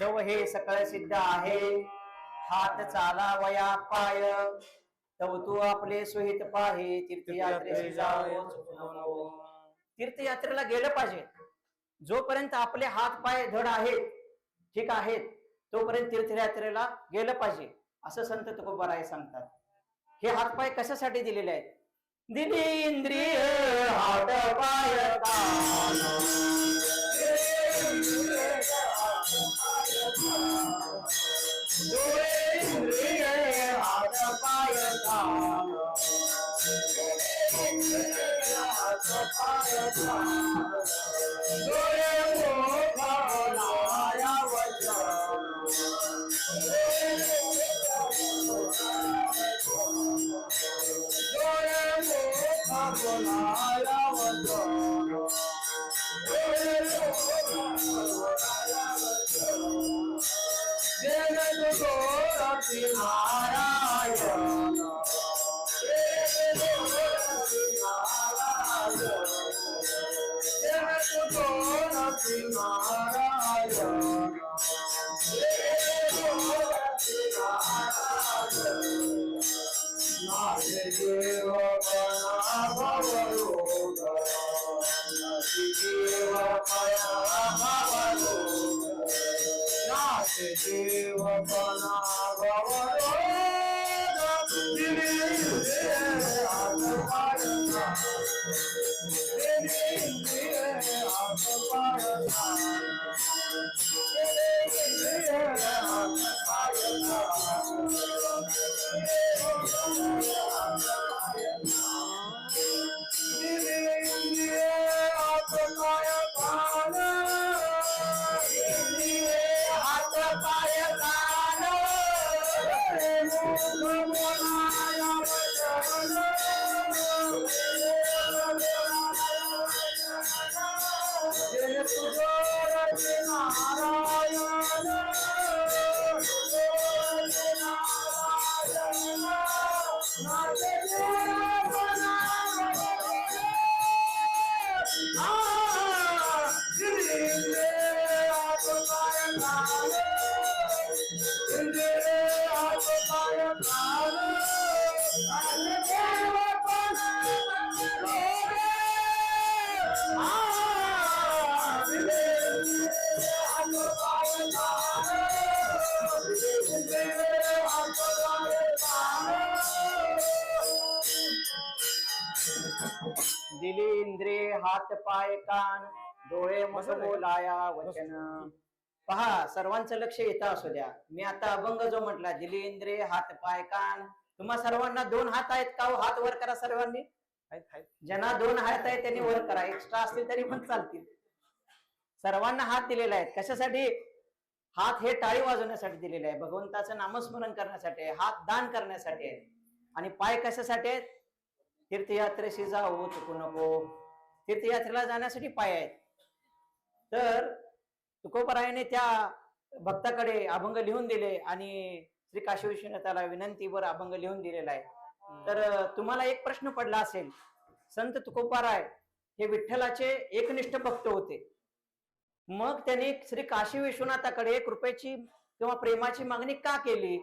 जव हे सकळ सिद्ध आहे, हात चालावया पाय, तव तू आपले सोहित पाहे, तीर्थयात्रेस जावो चुकू नको. तीर्थयात्रेला गेलं पाहिजे. जोपर्यंत आपले हात पाय धड आहेत, ठीक आहेत, तोपर्यंत तीर्थयात्रेला गेलं पाहिजे, असं संत तुकोबाराय सांगतात. हे हात पाय कशासाठी दिलेले आहेत? दिली इंद्रिय हात पाय कान, डोळे इंद्रिय हात पाय कान, हात पाय कान, डोळे मुख बोलाया वचन, डोळे मुख बोलाया वचन, डोळे मुख बोलाया वचन. जगत गोरखी नारायण, जगत गोरखी नारायण, जगत गोरखी नारायण, जगत गोरखी नारायण. नाथ देव पणा भवरोग, नाथ देव पणा भवरोग, नाथ देव पणा भवरोग. दिली हात पाय कान, दिली हात पाय कान, दिली हात पाय कान, दिली इंद्रिय हात पाय कान, डोळे मुख बोलाया वचन. पहा, सर्वांचं लक्ष येतं असू द्या. मी आता अभंग जो म्हटला, दिली इंद्रिय हात पाय कान, तुम्हा सर्वांना दोन हात आहेत का? हात वर करा सर्वांनी. ज्यांना दोन हात आहेत त्यांनी वर करा, एक्स्ट्रा असतील तरी पण चालतील. सर्वांना हात दिलेला आहे. कशासाठी? हात हे टाळी वाजवण्यासाठी दिलेले आहे, भगवंताचं नामस्मरण करण्यासाठी आहे, हात दान करण्यासाठी आहे. आणि पाय कशासाठी आहेत? तीर्थयात्रेशी जाऊ चुकू नको. तीर्थयात्रेला जाण्यासाठी पाय आहेत. तर तुकोबारायाने त्या भक्ताकडे अभंग लिहून दिले आणि श्री काशी विश्वनाथाला विनंतीवर अभंग लिहून दिलेला आहे. तर तुम्हाला एक प्रश्न पडला असेल, संत तुकोबाराय हे विठ्ठलाचे एकनिष्ठ भक्त होते, मग त्यांनी श्री काशी विश्वनाथाकडे कृपेची किंवा प्रेमाची मागणी का केली?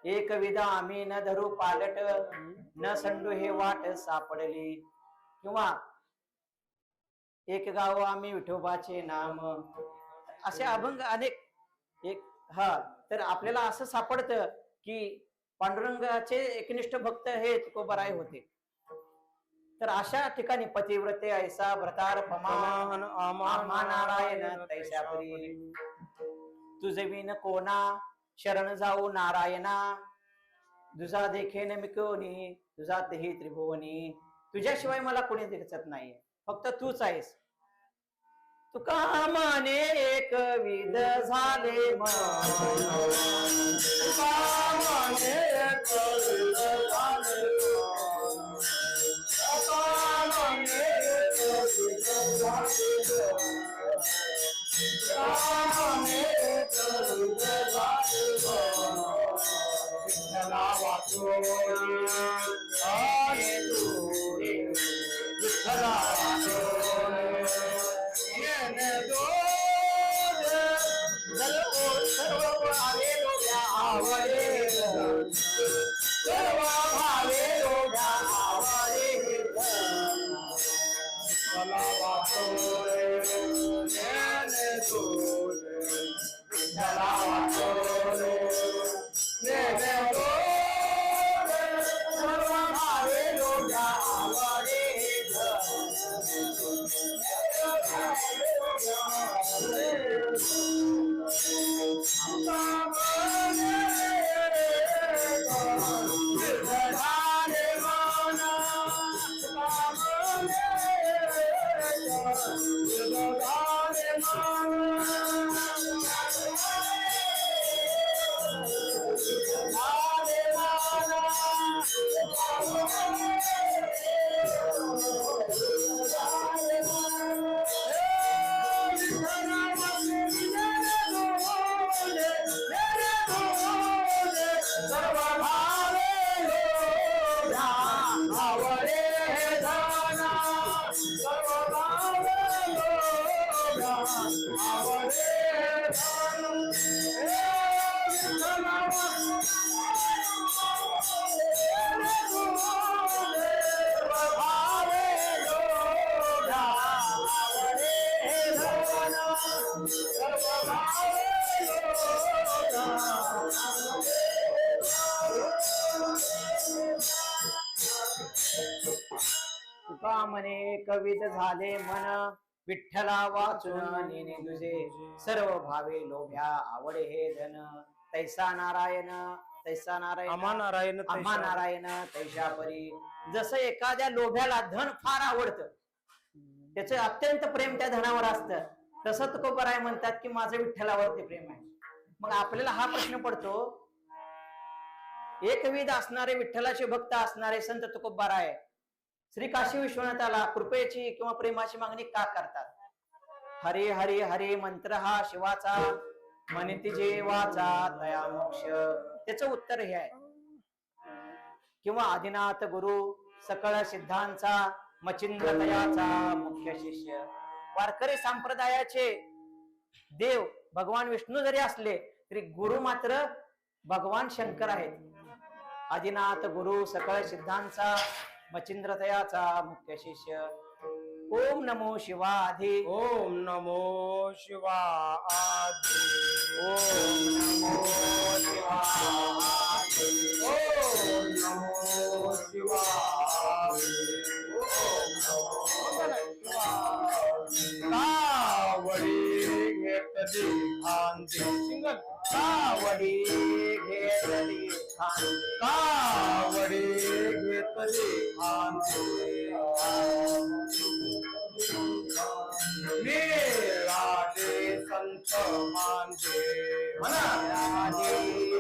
एक विधा आम्ही न धरू पालट, न संडू हे वाट सापडली, किंवा एक गाव आम्ही विठोबाचे नाम, असे अभंग अनेक. तर आपल्याला असं सापडतं की पांडुरंगाचे एकनिष्ठ भक्त हे तुकोबाराय होते. तर अशा ठिकाणी पतिव्रते ऐसा व्रतार पमान, आमा नारायण तैशापुरी, तुझे विन कोणा शरण जाऊ नारायणा, तुझा देखेन मी कोणी, तुझा तेही त्रिभुवनी, तुझ्याशिवाय मला कोणी दिसत नाही, फक्त तूच आहेस. तुका माने एक विध झाले मन, तुका माने एक विध झाले मन, तुका माने एक विध झाले मन, तुका माने एक विध झाले मन. विठ्ठला वाचोनी आणि तुरे, विठ्ठला वाचोनी आवडे धन सर्व भावे लोभ्या आवडे धन हे तुका म्हणे कवित झाले मन विठ्ठला वाचून नेने तुझे सर्व भावे लोभ्या आवडे हे धन तैसा नारायण आम्हा नारायण आम्हा नारायण तैशा परी. जसं एखाद्या लोभ्याला धन फार आवडतं, त्याचं अत्यंत प्रेम त्या धनावर असतं, तसं तुकोबराय म्हणतात की माझं विठ्ठलावरती प्रेम आहे. मग आपल्याला हा प्रश्न पडतो, एकविध असणारे विठ्ठलाचे भक्त असणारे संत तुकोबराय श्री काशी विश्वनाथाला कृपेची किंवा प्रेमाची मागणी का करतात? हरे हरे हरे मंत्र हा शिवाचा म्हणती जे वाचा तया मोक्ष. त्याचं उत्तर हे आहे. किंवा आदिनाथ गुरु सकळ सिद्धांचा मचिंद्र तयाचा मुख्य शिष्य. वारकरी संप्रदायाचे देव भगवान विष्णू जरी असले तरी गुरु मात्र भगवान शंकर आहेत. आदिनाथ गुरु सकळ सिद्धांचा मचिंद्र तयाचा मुख्य शिष्य. ओम नमो शिवाधी ओम नमो शिवाय ओम नमो शिवाधी ओम नमो शिवाय कावडी घेतली खांदी सिंगल कावडी घेतली खांदी कावडी घेतली खांदी मिळाले संत मानते मिळाले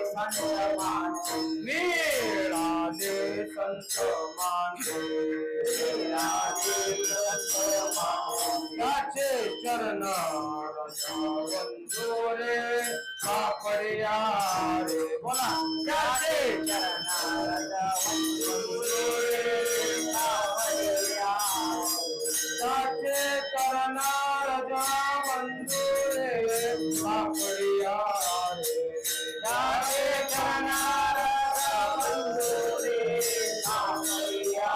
संत मानते मिळाले संत मानते मिळाले संत मानते त्याचे चरण वंदोरे कापड्या रे बोला त्याचे त्याचे चरणार वंदोरे कापड्या रे त्याचे चरणार वंदोरे कापड्या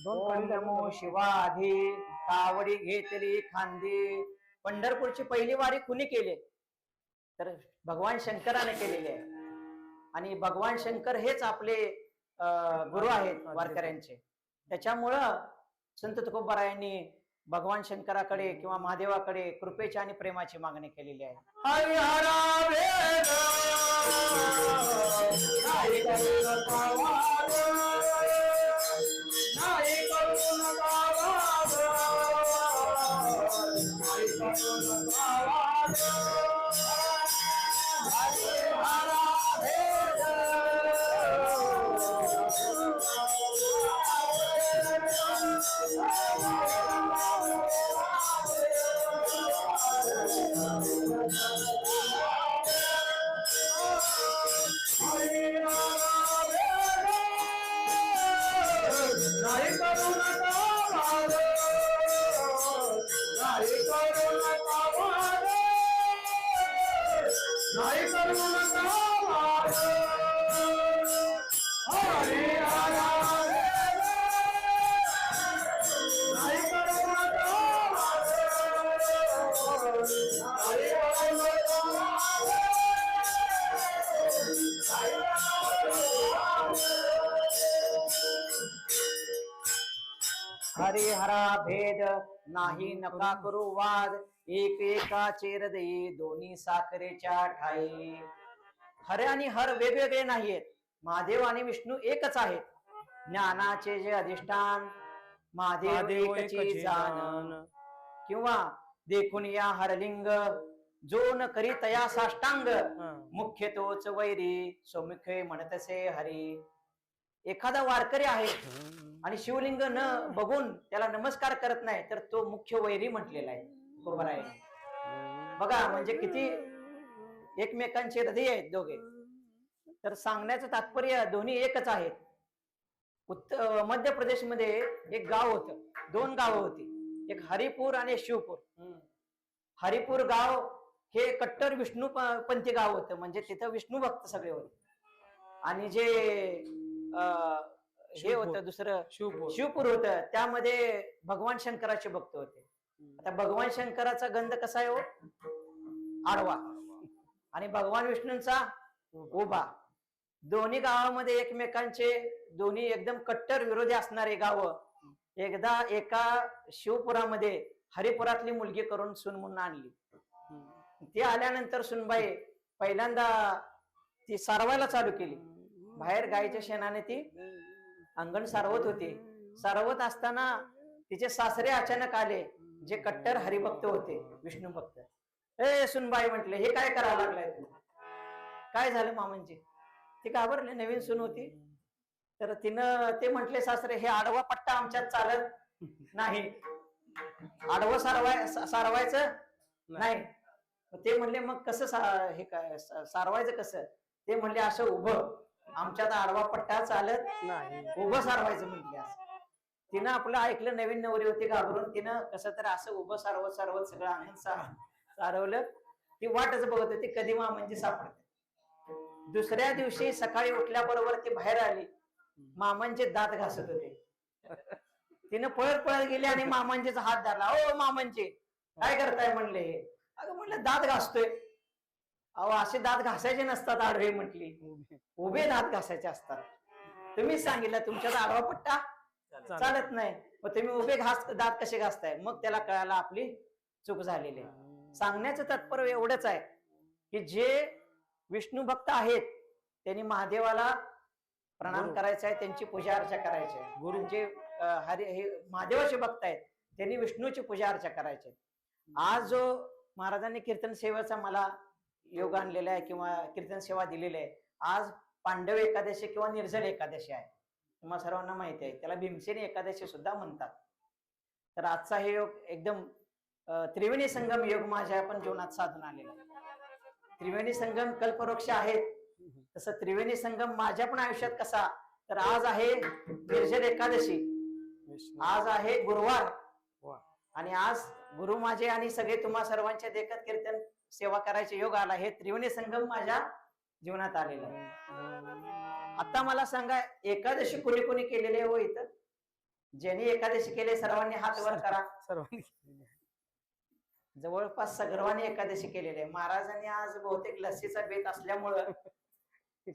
ओम नमो शिवाधी कावडी घेतली खांदी. पंढरपूरची पहिली वारी कुणी केली तर भगवान शंकराने केलेली आहे. आणि भगवान शंकर हेच आपले गुरु आहेत वारकऱ्यांचे. त्याच्यामुळं संत तुकोबारायांनी भगवान शंकराकडे किंवा महादेवाकडे कृपेची आणि प्रेमाची मागणी केलेली आहे. हरिहरा भेद नाही करू नका वाद, नाही करू नका वाद, नाही करू नका वाद. हरिहरा भेद नाही करू नका वाद हरी हरा देव नाही करू नका वाद हरी हरा हरिहरा भेद नाही नका करू वाद एक एकाचे हृदयी दोन्ही साखरेच्या ठाई. हर आणि हर वेगवेगळे नाहीयेत. महादेव आणि विष्णू एकच आहेत. ज्ञानाचे जे अधिष्ठान महादेव एकची जाण. किंवा देखून या हरलिंग जो न करी तया साष्टांग मुख्य तोच वैरी सौमुखे म्हणतसे हरी. एखादा वारकरी आहे आणि शिवलिंग न बघून त्याला नमस्कार करत नाही तर तो मुख्य वैरी म्हटलेला आहे. बरोबर आहे बघा. म्हणजे किती एकमेकांचे हृदय आहेत दोघे. तर सांगण्याचं तात्पर्य दोन्ही एकच आहेत. मध्य प्रदेशमध्ये एक गाव होतं. दोन गावं होती. एक हरिपूर आणि शिवपूर. हरिपूर गाव हे कट्टर विष्णू पंथी गाव होतं. म्हणजे तिथं विष्णू भक्त सगळे होते. आणि जे हे होतं दुसरं शिवपूर होतं त्यामध्ये भगवान शंकराचे भक्त होते. आता भगवान शंकराचा गंध कसा आहे हो? आडवा. आणि भगवान विष्णूंचा उभा. दोन्ही गावामध्ये एकमेकांचे दोन्ही एकदम कट्टर विरोधी असणारे गाव एकदा एका शिवपुरामध्ये हरिपुरातली मुलगी करून सून म्हणून आणली. ती आल्यानंतर सुनबाई पहिल्यांदा ती सारवायला चालू केली. बाहेर गायीच्या शेणाने ती अंगण सारवत होती. सारवत असताना तिचे सासरे अचानक आले जे कट्टर हरिभक्त होते विष्णू भक्त. ए सुनबाई म्हटले हे काय करायला लागलाय तू? काय झालं मामांची? ती घाबरले. नवीन सून होती. तर तिनं ते म्हटले सासरे हे आडवा पट्टा आमच्यात चालत नाही. आडवं सारवायचं नाही. ते म्हणले मग कसं हे काय सारवायचं कसं? ते म्हणले असं उभं. आमच्यात आडवा पट्टा चालत नाही. उभं सारवायचं म्हटले. असं तिनं आपलं ऐकलं. नवीन नवरी होती घाबरून. तिनं कसं तर असं उभं सारवत सारवत सगळं अंगण सारवलं. ती वाटच बघत होती कधी मामांची सापडते. दुसऱ्या दिवशी सकाळी उठल्याबरोबर ती बाहेर आली. मामांचे दात घासत होते. तिनं पळत पळत गेली आणि मामांचेच हात धरला. ओ मामांचे काय करताय म्हणले. अगं म्हणलं दात घासतोय. अहो असे दात घासायचे नसतात आडवे म्हटली. उभे दात घासायचे असतात. तुम्ही सांगितलं तुमच्यात आडवा पट्टा चालत नाही. मग तुम्ही उभे दात कसे घासताय? मग त्याला कळायला आपली चूक झालेली आहे. सांगण्याचं तात्पर्य एवढंच आहे की जे विष्णू भक्त आहेत त्यांनी महादेवाला प्रणाम करायचा आहे. त्यांची पूजा अर्चा करायची आहे. गुरु जे हे महादेवाचे भक्त आहेत त्यांनी विष्णूची पूजा अर्चा करायची आहे. आज जो महाराजांनी कीर्तन सेवेचा मला योग आणलेला आहे किंवा कीर्तन सेवा दिलेली आहे. आज पांडव एकादशी किंवा निर्जल एकादशी आहे. तुम्हाला सर्वांना माहिती आहे. त्याला भीमसेनी एकादशी सुद्धा म्हणतात. तर आजचा हे योग एकदम त्रिवेणी संगम योग माझ्या पण जीवनात साधून आलेला आहे. त्रिवेणी संगम कल्पवृक्ष आहेत. तसं त्रिवेणी संगम माझ्या पण आयुष्यात कसा तर आज आहे निर्जल एकादशी. आज आहे गुरुवार. आणि आज गुरु माझे आणि सगळे तुम्हा सर्वांच्या देखत कीर्तन सेवा करायचे योग आला. हे त्रिवेणी संगम माझ्या जीवनात आलेलं आहे. आता मला सांगा एकादशी कोणी कोणी केलेली आहे हो इथं? ज्यांनी एकादशी केले सर्वांनी हात वर करा. सर्वांनी जवळपास सर्वांनी एकादशी केलेली आहे. महाराजांनी आज बहुतेक लस्सीचा बेत असल्यामुळं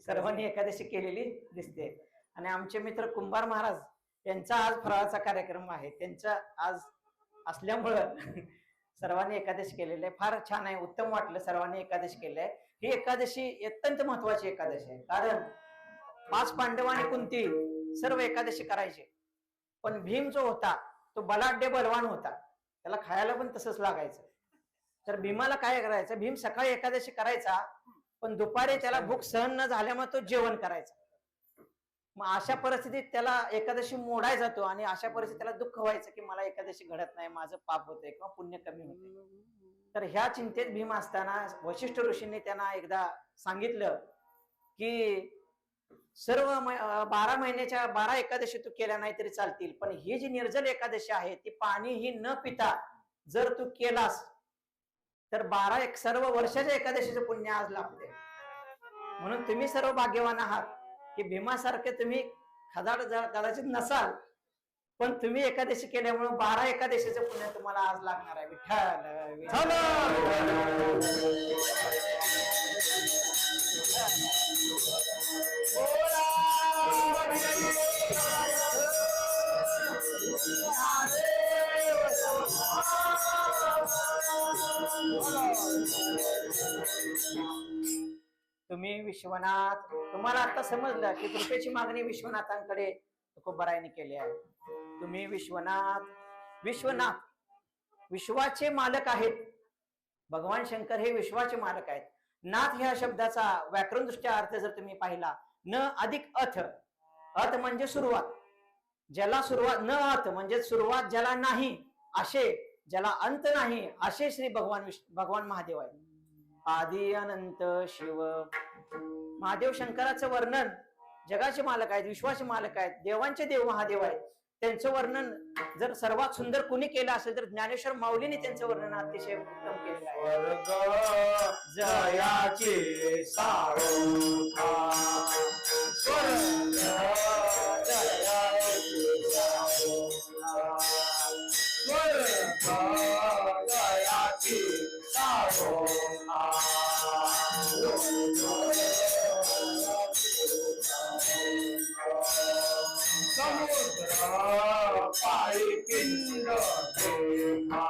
सर्वांनी एकादशी केलेली दिसते. आणि आमचे मित्र कुंभार महाराज यांचा आज फराळाचा कार्यक्रम आहे. त्यांचा आज असल्यामुळं सर्वांनी एकादशी केलेली आहे. फार छान आहे. उत्तम वाटलं सर्वांनी एकादशी केली आहे. ही एकादशी अत्यंत महत्वाची एकादशी आहे. कारण 5 पांडव आणि कुंती सर्व एकादशी करायचे. पण भीम जो होता तो बलाढ्य बलवान होता. त्याला खायला पण तसंच लागायचं. तर भीमाला काय करायचं? भीम सकाळी एकादशी करायचा पण दुपारी त्याला भूक सहन न झाल्यामुळे तो जेवण करायचा. मग अशा परिस्थितीत त्याला एकादशी मोडाय जातो आणि अशा परिस्थितीत त्याला दुःख व्हायचं की मला एकादशी घडत नाही, माझं पाप होतंय किंवा पुण्य कमी होते. तर ह्या चिंतेत भीम असताना वशिष्ठ ऋषींनी त्यांना एकदा सांगितलं की सर्व 12 महिन्याच्या 12 एकादशी तू केल्या नाही तरी चालतील, पण ही जी निर्जल एकादशी आहे ती पाणीही न पिता जर तू केलास तर 12 सर्व वर्षाच्या एकादशीचं पुण्य आज लाभते. म्हणून तुम्ही सर्व भाग्यवान आहात की भीमासारखे तुम्ही कदाचित नसाल, पण तुम्ही एकादशी केल्यामुळे 12 एकादशीचं पुण्य तुम्हाला आज लागणार आहे. विठ्ठल तुम्ही विश्वनाथ, तुम्हाला आता समजलं की कृपेची मागणी विश्वनाथांकडे तुकोबारायांनी केली आहे. तुम्ही विश्वनाथ, विश्वनाथ विश्वाचे मालक आहेत. भगवान शंकर हे विश्वाचे मालक आहेत. नाथ ह्या शब्दाचा व्याकरण दृष्ट्या अर्थ जर तुम्ही पाहिला, न अधिक अथ, अथ म्हणजे सुरुवात, ज्याला सुरुवात, न अथ म्हणजे सुरुवात ज्याला नाही असे, ज्याला अंत नाही असे श्री भगवान महादेव आहे. आदी अनंत शिव. महादेव शंकराचं वर्णन, जगाचे मालक आहेत, विश्वाचे मालक आहेत, देवांचे देव महादेव आहेत. त्यांचं वर्णन जर सर्वात सुंदर कुणी केलं असेल तर ज्ञानेश्वर माऊलीने त्यांचं वर्णन अतिशय उत्तम केलेलं आहे. वर्ग जयाचे साळुंखा, स्वर्ग जयाचे साळुंखा, स्वर्ग जयाचे साळुंखा, समुद्र पायी पिंड देखा,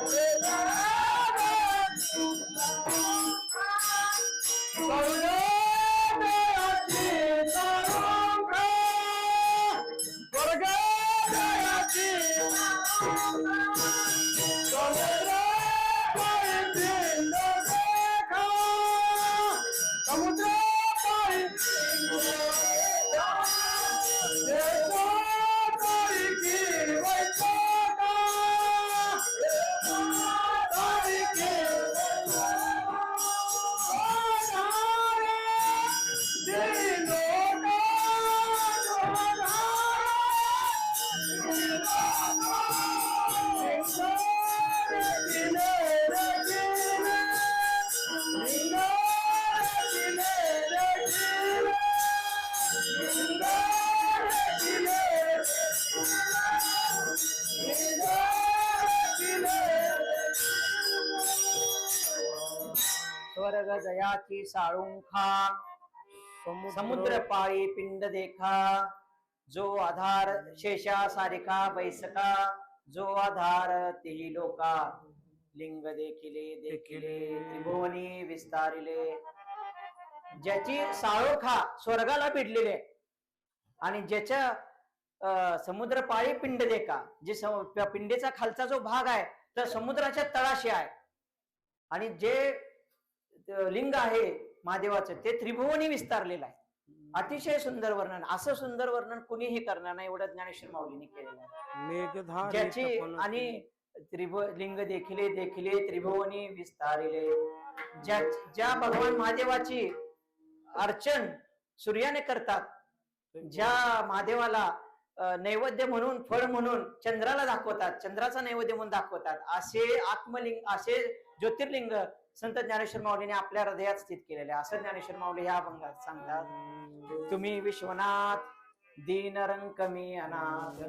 समुद्र पायी पिंड स्वर्ग जयाची साळुंखा, समुद्र पाळी पिंड देखा, जो आधार शेषा सारिका बैसका, जो आधार तेही लोका, लिंग देखिले देखिले त्रिभुवनी विस्तारिले. ज्याची साळुंखा स्वर्गाला भिडलेली आहे आणि ज्याच्या समुद्रपाळी पिंड देखा, जे पिंडीचा खालचा जो भाग आहे तर समुद्राच्या तळाशी आहे, आणि जे लिंग आहे महादेवाचं ते त्रिभुवनी विस्तारलेलं आहे. अतिशय सुंदर वर्णन, असं सुंदर वर्णन कुणीही करणार नाही एवढं ज्ञानेश्वर माऊलीने केलेलं आहे. ज्याची आणि लिंग देखिले देखिले त्रिभुवनी विस्तारिले. ज्या ज्या भगवान महादेवाची अर्चन सूर्याने करतात, ज्या महादेवाला नैवेद्य म्हणून फळ म्हणून चंद्राला दाखवतात, चंद्राचा नैवेद्य म्हणून दाखवतात, असे आत्मलिंग असे ज्योतिर्लिंग संत ज्ञानेश्वर माऊलीने आपल्या हृदयात स्थित केलेले. असं ज्ञानेश्वर माऊली ह्या अभंगात सांगतात. तुम्ही विश्वनाथ दीन रंक मी अनाथ.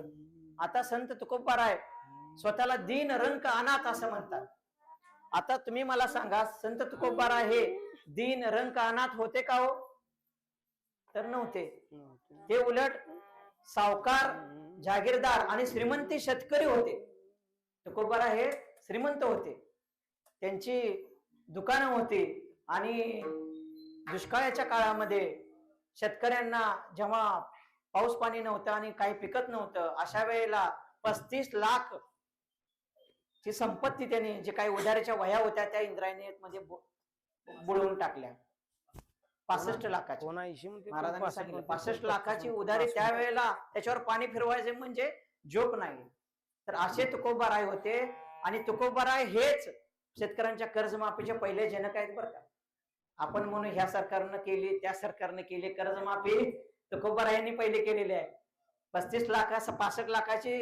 आता संत तुकोबाराय स्वतःला दीन रंक अनाथ असं म्हणतात. आता तुम्ही मला सांगा, संत तुकोबाराय हे दीन रंक अनाथ होते का हो? तर नव्हते. ते उलट सावकार, जागीरदार आणि श्रीमंती शेतकरी होते. तुकोबाराय हे श्रीमंत होते, त्यांची दुकानं होती आणि दुष्काळाच्या काळामध्ये शेतकऱ्यांना जेव्हा पाऊस पाणी नव्हतं आणि काही पिकत नव्हतं, अशा वेळेला 35 लाख ची संपत्ती त्यांनी, जे काही उधारीच्या वह्या होत्या त्या इंद्रायणी मध्ये बुडवून टाकल्या. 65 लाखाची महाराजांनी सांगितलं, 65 लाखाची उधारी त्यावेळेला, त्याच्यावर पाणी फिरवायचे म्हणजे जोक नाही. तर असे तुकोबाराय होते. आणि तुकोबाराय हेच शेतकऱ्यांच्या कर्जमाफीचे पहिले जनक आहेत बरं का. आपण म्हणून ह्या सरकारनं केली, त्या सरकारनं केली कर्जमाफी, तुकोबारायांनी पहिले केलेली आहे. 35 लाख 65 लाखाची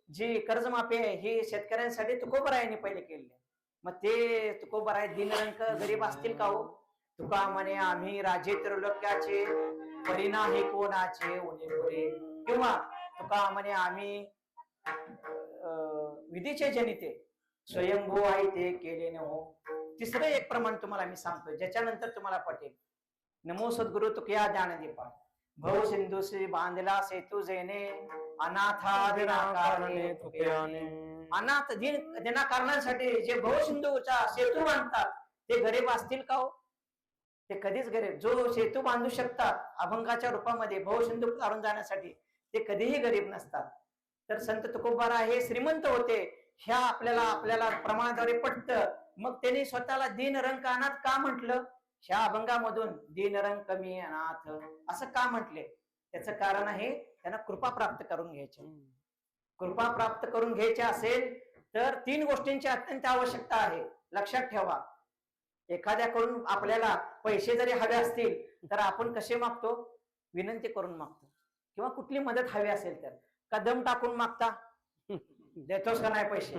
जी कर्जमाफी आहे ही शेतकऱ्यांसाठी तुकोबारायांनी पहिले केलेली आहे. मग ते तुकोबाराय दीनरंक गरीब असतील का हो? तुका म्हणे आम्ही राजे त्रिलोक्याचे, परिणाही कोणाचे उणे. किंवा तुका म्हणे आम्ही विधीचे जनिते, स्वयंभू आहे ते केले न हो. तिसरं एक प्रमाण तुम्हाला मी सांगतो, ज्याच्यानंतर तुम्हाला पटेल. नमो सद्गुरु तुकया ज्ञानदीपा, भव सिंधुसी बांधला सेतू जेने, अनाथादिनाकारणे तुकयाने. अनाथ दिना कारणांसाठी जे भवसिंधूचा सेतू बांधतात ते गरीब असतील का हो? ते कधीच गरीब. जो सेतू बांधू शकतात अभंगाच्या रूपामध्ये भवसिंधू तारून जाण्यासाठी, ते कधीही गरीब नसतात. तर संत तुकोबाराय हे श्रीमंत होते, ह्या आपल्याला प्रमाणाद्वारे पटतं. मग त्यांनी स्वतःला दीनरंक अनाथ का म्हटलं? ह्या अभंगामधून दीनरंक मी अनाथ असं का म्हटले? त्याचं कारण आहे, त्यांना कृपा प्राप्त करून घ्यायची. कृपा प्राप्त करून घ्यायची असेल तर 3 गोष्टींची अत्यंत आवश्यकता आहे. लक्षात ठेवा, एखाद्याकडून आपल्याला पैसे जरी हवे असतील तर आपण कसे मागतो? विनंती करून मागतो. किंवा कुठली मदत हवी असेल तर का दम टाकून मागता, देतोस का नाही पैसे,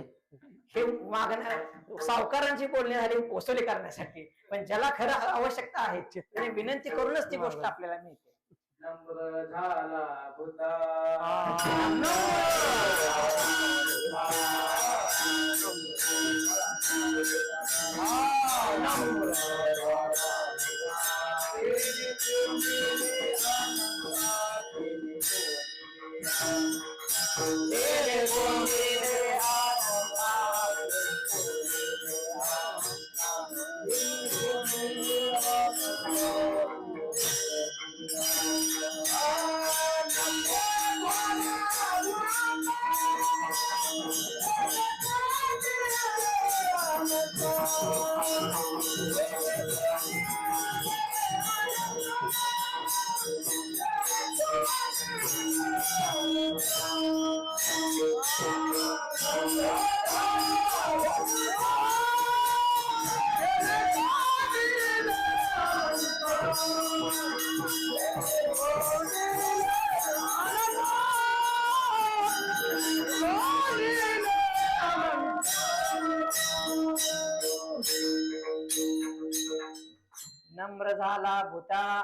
हे मागण्या सावकारांची बोलणी झाली वसुली करण्यासाठी. पण ज्याला खरं आवश्यकता आहे त्याने विनंती करूनच ती गोष्ट आपल्याला मिळते. नम्र झाला भूता, नम्र झाला भूता,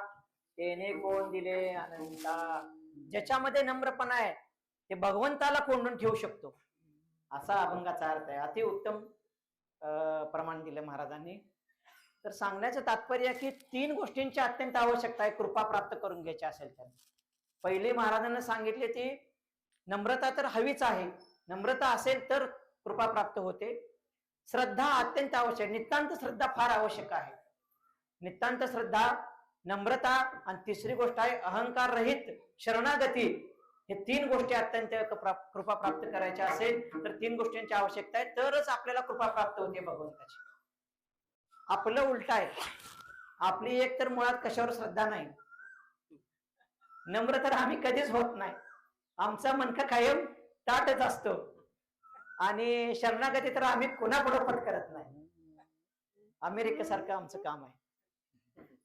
तेने कोण दिले अनंता. ज्याच्यामध्ये नम्रपणा आहे ते भगवंताला कोंडून ठेवू शकतो, असा अभंगाचा अर्थ आहे. अति उत्तम प्रमाण दिलं महाराजांनी. तर सांगण्याचं तात्पर्य की 3 गोष्टींची अत्यंत आवश्यकता आहे कृपा प्राप्त करून घ्यायची असेल तर. पहिले महाराजांना सांगितले ती नम्रता तर हवीच आहे, नम्रता असेल तर कृपा प्राप्त होते. श्रद्धा अत्यंत आवश्यक, नितांत श्रद्धा फार आवश्यक आहे. नितांत श्रद्धा, नम्रता आणि तिसरी गोष्ट आहे अहंकार रहित शरणागती. हे 3 गोष्टी अत्यंत कृपा प्राप्त करायच्या असेल तर 3 गोष्टींची आवश्यकता आहे, तरच आपल्याला कृपा प्राप्त होते भगवंताची. आपलं उलट आहे, आपली एक तर मुळात कशावर श्रद्धा नाही, नम्र तर आम्ही कधीच होत नाही. आमचा मनका कायम ताटच असतो आणि शरणागती तर आम्ही कोणापुढे पत्करत नाही. अमेरिकेसारखं आमचं काम आहे.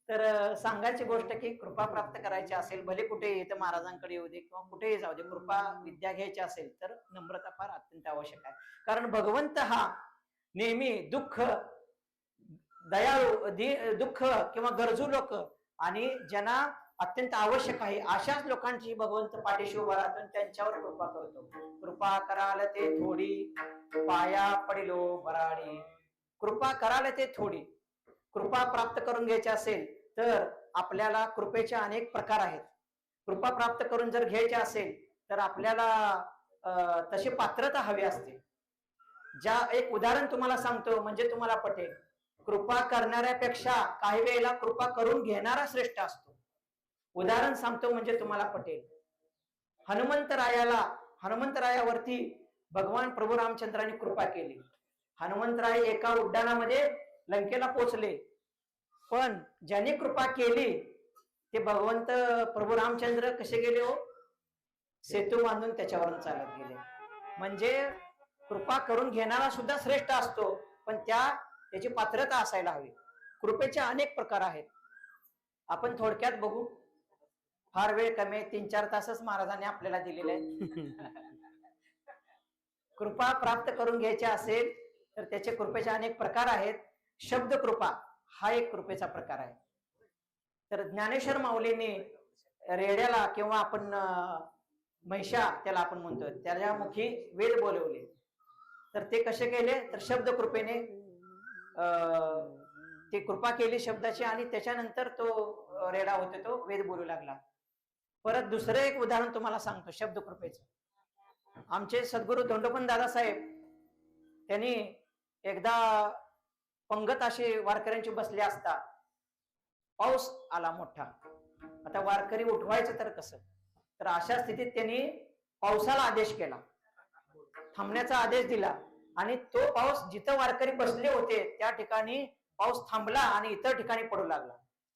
तर सांगायची गोष्ट की कृपा प्राप्त करायची असेल, भले कुठे येतं महाराजांकडे येऊ दे किंवा कुठेही जाऊ दे, कृपा विद्या घ्यायची असेल तर नम्रता फार अत्यंत आवश्यक आहे. कारण भगवंत हा नेहमी दुःख, दयाळू, दुःख किंवा गरजू लोक आणि ज्यांना अत्यंत आवश्यक आहे अशाच लोकांची भगवंत पाठीशी उभा राहतो आणि त्यांच्यावर कृपा करतो. कृपा कराल ते थोडी, पाया पडिलो बराडी. कृपा कराल ते थोडी. कृपा प्राप्त करून घ्यायची असेल तर आपल्याला कृपेचे अनेक प्रकार आहेत. कृपा प्राप्त करून जर घ्यायची असेल तर आपल्याला तशी पात्रता हवी असते. एक उदाहरण तुम्हाला सांगतो म्हणजे तुम्हाला पटेल. कृपा करणाऱ्यापेक्षा काही वेळेला कृपा करून घेणारा श्रेष्ठ असतो. उदाहरण सांगतो म्हणजे तुम्हाला पटेल. हनुमंतरायावरती भगवान प्रभू रामचंद्रांनी कृपा केली. हनुमंतराय एका उड्डाणामध्ये लंकेला पोचले, पण ज्यांनी कृपा केली ते भगवंत प्रभू रामचंद्र कसे गेले हो? सेतू बांधून त्याच्यावरून चालत गेले. म्हणजे कृपा करून घेणारा सुद्धा श्रेष्ठ असतो, पण त्याची पात्रता असायला हवी. कृपेचे अनेक प्रकार आहेत. आपण थोडक्यात बघू. फार वेळ कमी, 3-4 तासच महाराजांनी आपल्याला दिलेले आहेत. कृपा प्राप्त करून घ्यायची असेल तर त्याचे कृपेचे अनेक प्रकार आहेत. शब्द कृपा हा एक कृपेचा प्रकार आहे. तर ज्ञानेश्वर माऊलीने रेड्याला किंवा आपण महिषा त्याला आपण म्हणतो त्याच्या मुखी वेद बोलवले. तर ते कसे केले? तर शब्द कृपेने ती कृपा केली शब्दाची आणि त्याच्यानंतर तो रेडा होतो तो वेद बोलू लागला. परत दुसरं एक उदाहरण तुम्हाला सांगतो शब्द कृपेचं. आमचे सद्गुरू धोंडोपंत दादासाहेब त्यांनी एकदा पंगत अशी वारकऱ्यांची बसली असता पाऊस आला मोठा. आता वारकरी उठवायचं तर कसं? तर अशा स्थितीत त्यांनी पावसाला आदेश केला, थांबण्याचा आदेश दिला आणि तो पाऊस जिथं वारकरी बसले होते त्या ठिकाणी पाऊस थांबला आणि इतर ठिकाणी पडू लागला.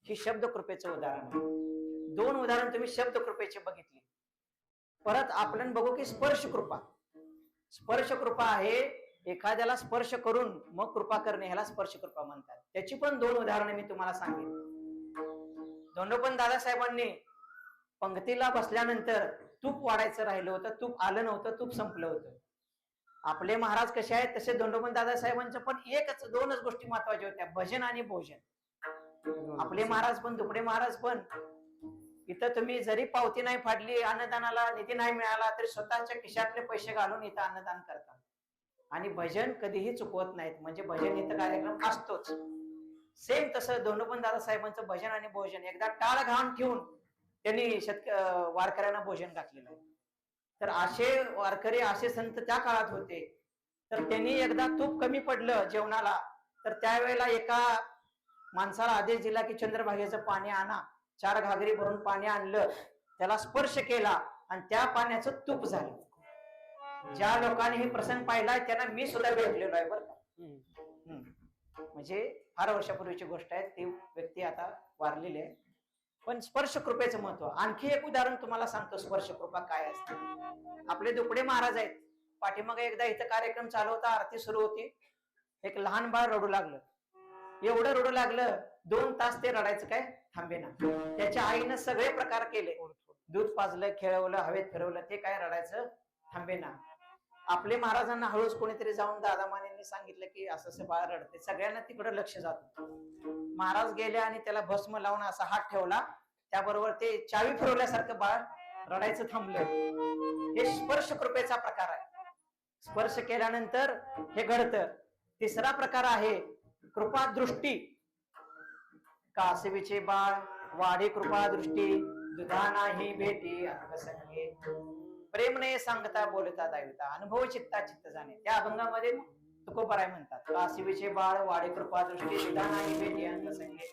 ही शब्द कृपेचं उदाहरण आहे. 2 उदाहरण तुम्ही शब्द कृपेचे बघितले. परत आपण बघू की स्पर्श कृपा. स्पर्श कृपा आहे एखाद्याला स्पर्श करून मग कृपा करणे, ह्याला स्पर्श कृपा म्हणतात. त्याची पण 2 उदाहरणे मी तुम्हाला सांगितली. धोंडोपंत दादासाहेबांनी पंक्तीला बसल्यानंतर तूप वाढायचं राहिलं होतं, तूप आलं नव्हतं, तूप संपलं होतं. आपले महाराज कसे आहेत तसे धोंडोपंत दादासाहेबांचं पण 2च गोष्टी महत्वाच्या होत्या, भजन आणि भोजन. आपले महाराज पण, दुपडे महाराज पण, इथं तुम्ही जरी पावती नाही फाडली, अन्नदानाला निधी नाही मिळाला तरी स्वतःच्या खिशातले पैसे घालून इथं अन्नदान करतात आणि भजन कधीही चुकवत नाहीत. म्हणजे भजन इथं कार्यक्रम असतोच. सेम तसं धोंडोपंत दादासाहेबांचं भजन आणि भोजन एकदा टाळ घाण ठेवून त्यांनी वारकऱ्यांना भोजन घातलेलं आहे. तर असे वारकरी, असे संत त्या काळात होते. तर त्यांनी एकदा तूप कमी पडलं जेवणाला, तर त्यावेळेला एका माणसाला आदेश दिला की चंद्रभागेचं पाणी आणा. 4 घागरी भरून पाणी आणलं, त्याला स्पर्श केला आणि त्या पाण्याचं तूप झालं. ज्या लोकांनी हे प्रसंग पाहिलाय त्यांना मी सुद्धा भेटलेलो आहे बरं का. म्हणजे फार वर्षापूर्वीची गोष्ट आहे, ती व्यक्ती आता वारलेली आहे. पण स्पर्श कृपेचं महत्व. आणखी एक उदाहरण तुम्हाला सांगतो स्पर्श कृपा काय असते. आपले दुपडे महाराज आहेत. पाठीमागे एकदा इथं कार्यक्रम चालू होता, आरती सुरू होती. एक लहान बाळ रडू लागलं. एवढं रडू लागलं 2 तास ते रडायचं काय थांबेना. त्याच्या आईनं सगळे प्रकार केले, दूध पाजलं, खेळवलं, हवेत फिरवलं, ते काय रडायचं थांबेना. आपले महाराजांना हळूच कोणीतरी जाऊन दादामानेंनी सांगितलं की असं बाळ रडते. सगळ्यांना तिकडे लक्ष जात. महाराज गेले आणि त्याला भस्म लावून असा हात ठेवला, त्याबरोबर ते चावी फिरवल्यासारखं बाळ रडायचं थांबलं. हे स्पर्श कृपेचा प्रकार आहे. स्पर्श केल्यानंतर हे घडतं. तिसरा प्रकार आहे कृपा दृष्टी. कासवीचे बाळ वाढे कृपा दृष्टी, दुधा नाही भेटी अंगसंगे. प्रेम नाही सांगता बोलता दाविता, अनुभव चित्ता चित्त जाणे. त्या अभंगामध्ये तुकोबाराय म्हणतात, कासवीचे बाळ वाढे कृपा दृष्टी, दुधा नाही भेटी अंगसंगे.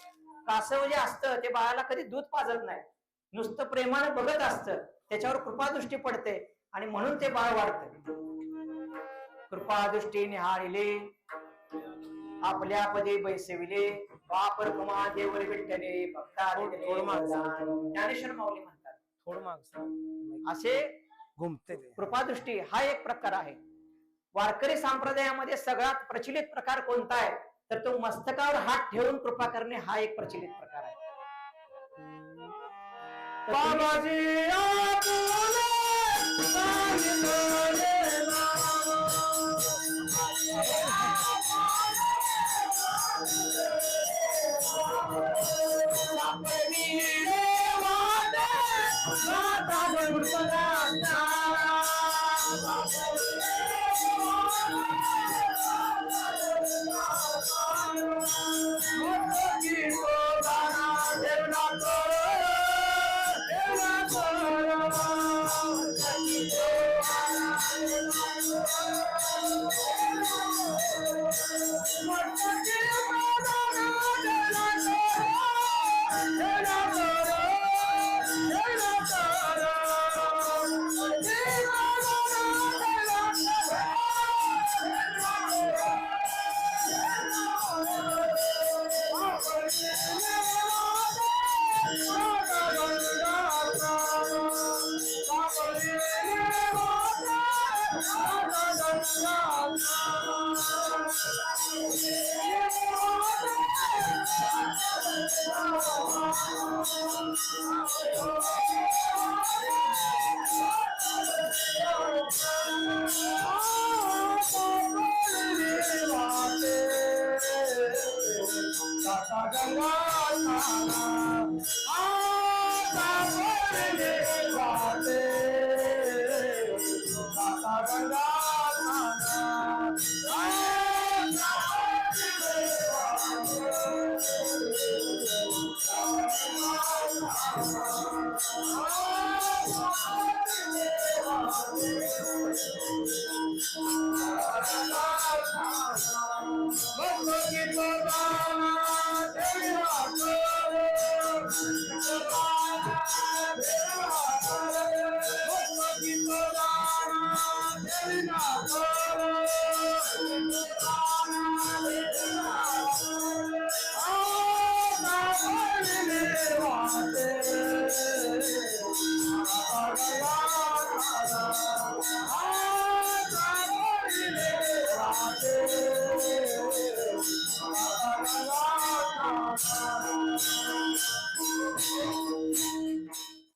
कासव जे असतं ते बाळाला कधी दूध पाजत नाही, नुसतं प्रेमानं बघत असतं, त्याच्यावर कृपा दृष्टी पडते आणि म्हणून ते बाळ वाढतं. कृपा दृष्टी निहाळिले आपल्या पदे बैसविले, वापर कुमा देवर विठ्ठले भक्ता ज्ञानेश्वर माऊली म्हणतात. थोडं माग असे घुमते कृपादृष्टी हा एक प्रकार आहे. वारकरी संप्रदायामध्ये सगळ्यात प्रचलित प्रकार कोणता आहे तर तो मस्तकावर हात ठेवून कृपा करणे हा एक प्रचलित प्रकार आहे. तर तुम्ही- बाबाजी आपुले सांगितले